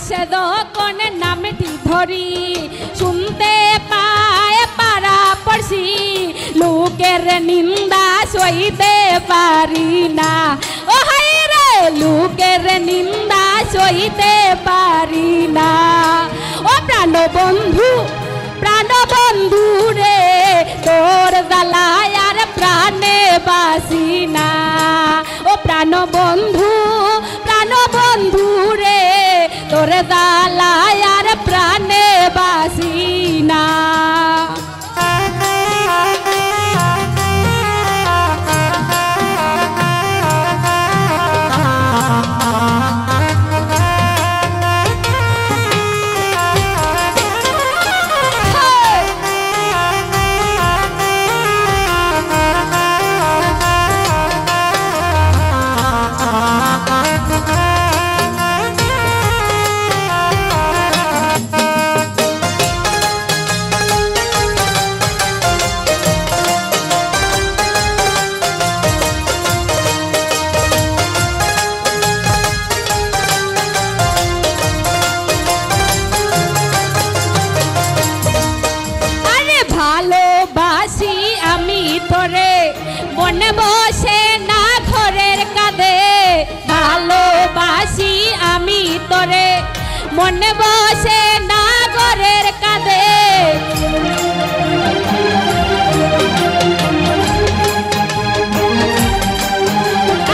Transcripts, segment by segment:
আসে যখন নামটি ধরি শুনতে পায় পাড়া পড়শি লোকের নিন্দা সইতে পারি না ও হায় রে লোকের নিন্দা সইতে পারি না ও প্রাণবন্ধু রে তোর জ্বালায় আর প্রাণে বাসি না ও প্রাণবন্ধু রে তোর জ্বালায় আর প্রাণে বাসি না ভালোবাসি আমি তোরে মনে বসে না ঘরের কাঁধে ভালোবাসি আমি তোরে মনে বসে না ঘরের কাঁধে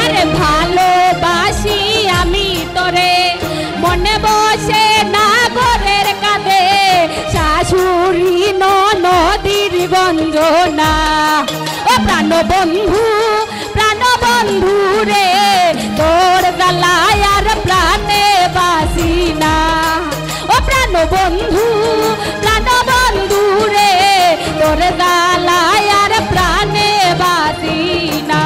আরে ভালোবাসি আমি তোরে মনে বসে না ঘরের কাঁধে শাশুড়ি নদীর গঞ্জনা ও প্রাণবন্ধু রে তোর জ্বালায় আর প্রাণে বাসি না ও প্রাণবন্ধু রে তোর জ্বালায় আর প্রাণে বাসি না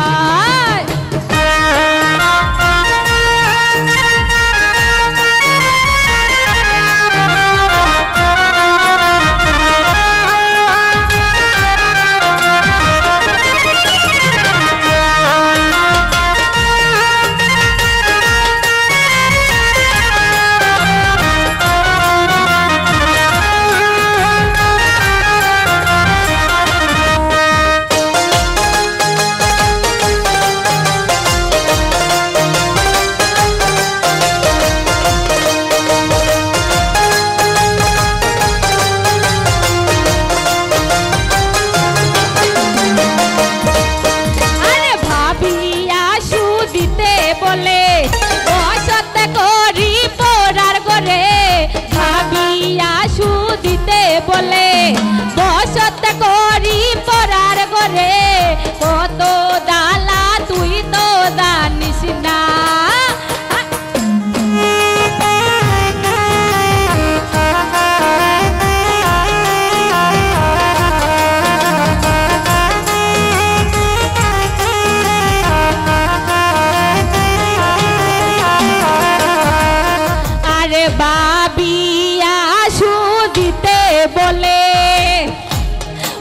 বলে বসত করি পরার ঘরে কত দালা তুই তো জানিস না আরে বাবিয়া সুদিতে বলে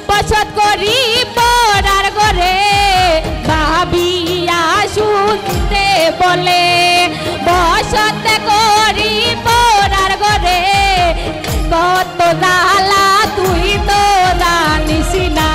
বসত করি পরার ঘরে ভাবিয়া শুনতে বলে বসত করি পরার ঘরে কত জ্বালা তুই তো জানিস না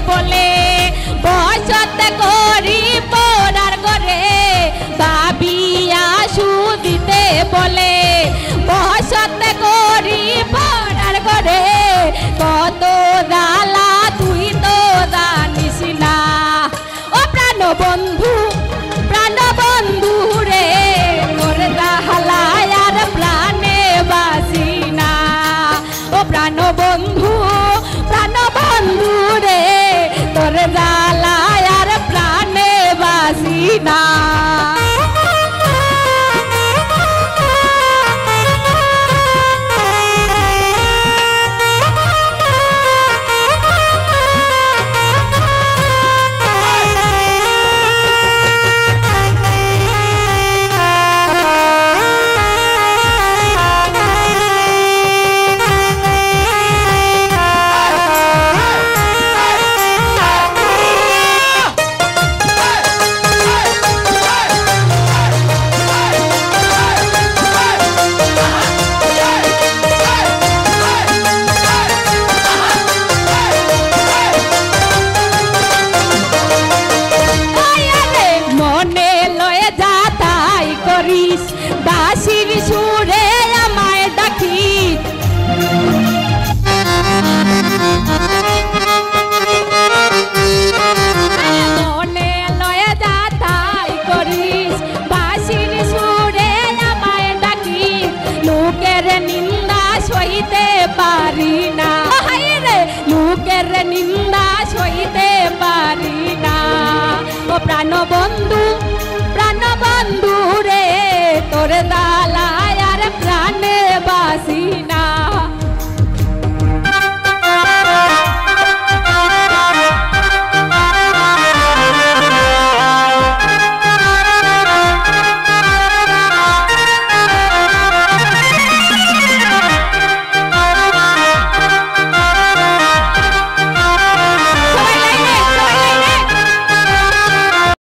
বলে বসত করি পরার ঘরে ভাবিয়া সুদিতে বলে বসত করি পরার ঘরে কত জ্বালা তুই তো জানিস না ও প্রাণবন্ধু রে তোর জ্বালায় আর প্রাণে বাসি না ও প্রাণবন্ধু রে তোর জ্বালায় আর প্রাণে বাসি না করিস বাঁশির সুরে আমায় ডাকিস মনে লয়ে যা তাই করিস বাঁশির সুরে আমায় ডাকিস লোকের নিন্দা সইতে পারি না লোকের নিন্দা সইতে পারি না ও প্রাণ বন্ধু